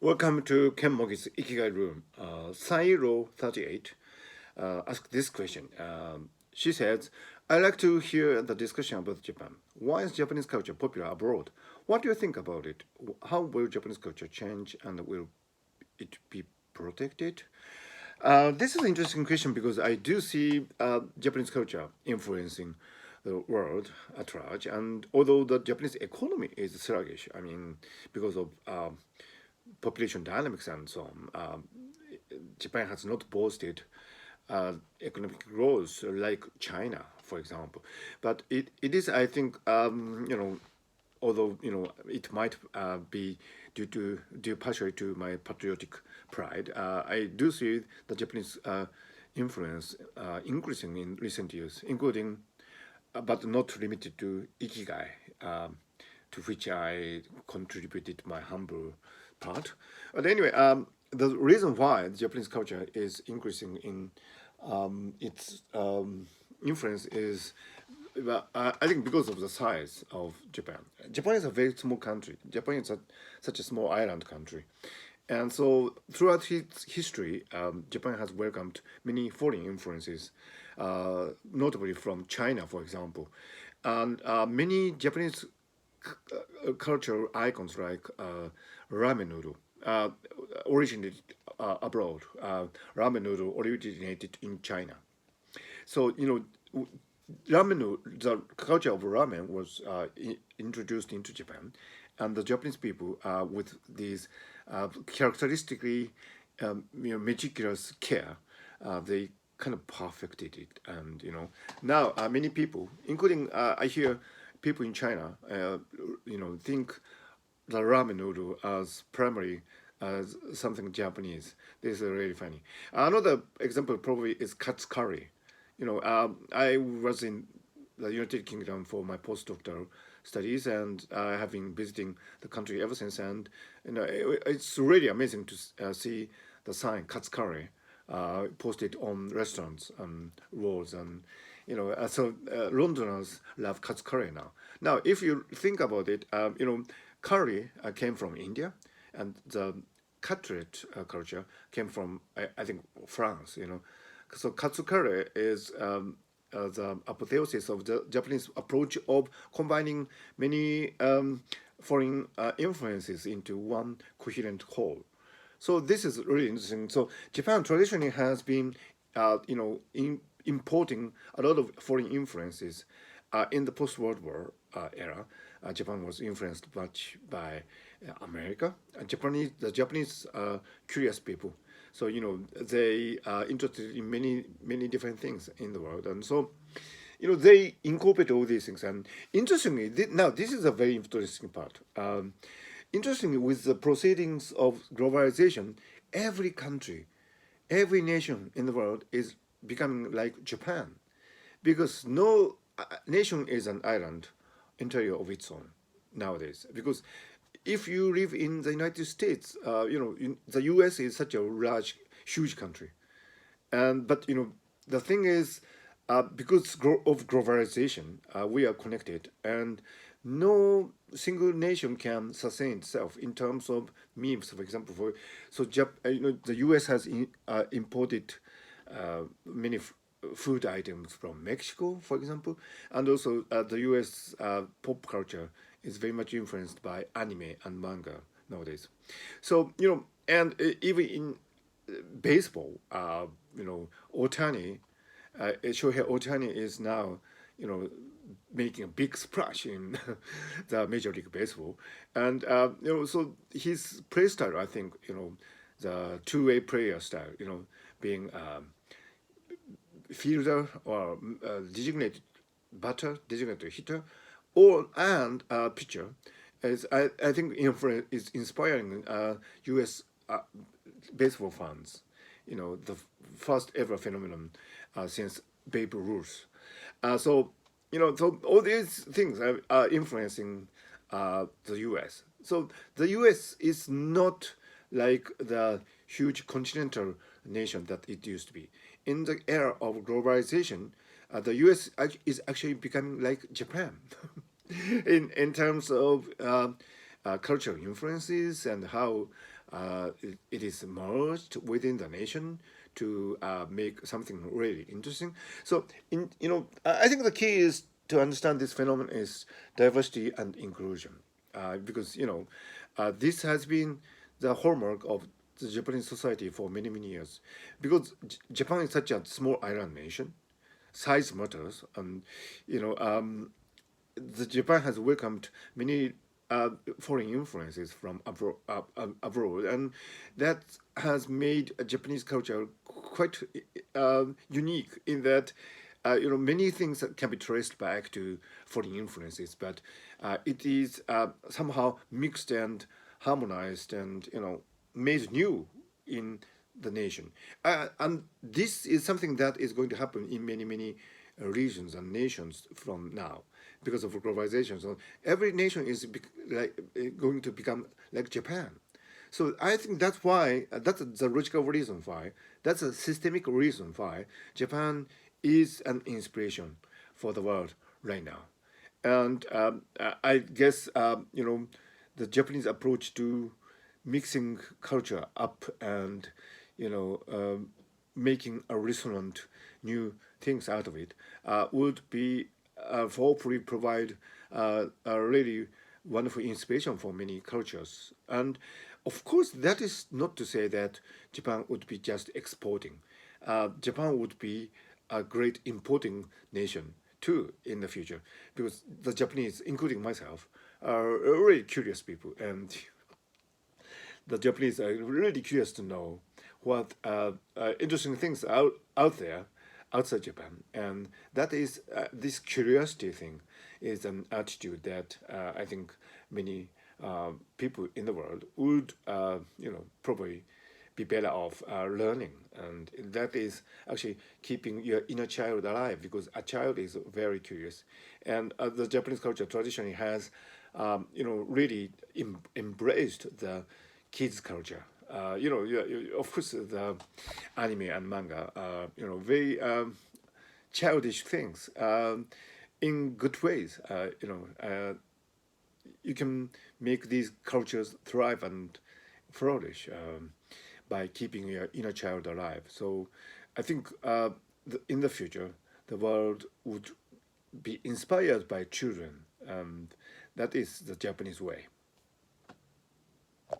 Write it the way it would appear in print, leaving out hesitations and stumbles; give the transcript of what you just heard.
Welcome to Ken Mogi's Ikigai Room. Sairo 38 asked this question. She says, I like to hear the discussion about Japan. Why is Japanese culture popular abroad? What do you think about it? How will Japanese culture change and will it be protected? This is an interesting question because I do see Japanese culture influencing the world at large. And although the Japanese economy is sluggish, I mean, because of population dynamics and so on, Japan has not boasted economic growth like China, for example. But it is, I think, although it might be due partially to my patriotic pride, I do see the Japanese influence increasing in recent years, including, but not limited to Ikigai, to which I contributed my humble part. But anyway, the reason why the Japanese culture is increasing in its influence is, well, I think because of the size of Japan. Japan is a very small country. Japan is such a small island country. And so throughout its history, Japan has welcomed many foreign influences, notably from China, for example. And many Japanese cultural icons like ramen noodle originated abroad. Ramen noodle originated in China. So, ramen, the culture of ramen was introduced into Japan, and the Japanese people, with these characteristically meticulous care, they kind of perfected it. And now many people, including I hear people in China, think the ramen noodle as primary as something Japanese. This is really funny. Another example probably is katsu curry. I was in the United Kingdom for my postdoctoral studies, and I have been visiting the country ever since. And it's really amazing to see the sign "Katsu Curry" posted on restaurants and walls, and Londoners love katsu curry now. Now, if you think about it, curry came from India, and the cutlet culture came from I think France. So katsukare is the apotheosis of the Japanese approach of combining many foreign influences into one coherent whole. So this is really interesting. So Japan traditionally has been, importing a lot of foreign influences. In the post-World War era, Japan was influenced much by America. The Japanese curious people. So they are interested in many different things in the world, and so they incorporate all these things. And interestingly, now this is a very interesting part. Interestingly, with the proceedings of globalization, every country, every nation in the world is becoming like Japan, because no nation is an island entirely of its own nowadays. Because if you live in the United States, the U.S. is such a large, huge country, and but the thing is, because of globalization, we are connected, and no single nation can sustain itself in terms of memes, for example. The U.S. has imported many food items from Mexico, for example, and also the U.S. Pop culture is very much influenced by anime and manga nowadays. So and even in baseball, Otani, Shohei Otani is now, making a big splash in the Major League Baseball, and so his play style, I think, the two-way player style, being fielder or designated batter, designated hitter, or and pitcher, is I think is inspiring U.S. Baseball fans. The first ever phenomenon since Babe Ruth. So all these things are influencing the U.S. So the U.S. is not like the huge continental nation that it used to be. In the era of globalization, the U.S. is actually becoming like Japan in terms of cultural influences and how it is merged within the nation to make something really interesting. So, I think the key is to understand this phenomenon is diversity and inclusion, because this has been the hallmark of the Japanese society for many many years, because Japan is such a small island nation, size matters, and you know the Japan has welcomed many foreign influences from abroad, and that has made Japanese culture quite unique in that many things that can be traced back to foreign influences, but it is somehow mixed and harmonized and made new in the nation. And this is something that is going to happen in many, many regions and nations from now because of globalization. So every nation is going to become like Japan. So I think that's why, that's the logical reason why, that's a systemic reason why Japan is an inspiration for the world right now. And I guess, the Japanese approach to mixing culture up and making a resonant new things out of it would be hopefully provide a really wonderful inspiration for many cultures. And of course, that is not to say that Japan would be just exporting. Japan would be a great importing nation too in the future, because the Japanese, including myself, are really curious people, and the Japanese are really curious to know what interesting things out there outside Japan, and that is this curiosity thing is an attitude that I think many people in the world would probably be better off learning, and that is actually keeping your inner child alive, because a child is very curious, and the Japanese culture traditionally has really embraced the kids culture. Of course, the anime and manga are very childish things in good ways. You can make these cultures thrive and flourish by keeping your inner child alive. So I think in the future, the world would be inspired by children, and that is the Japanese way.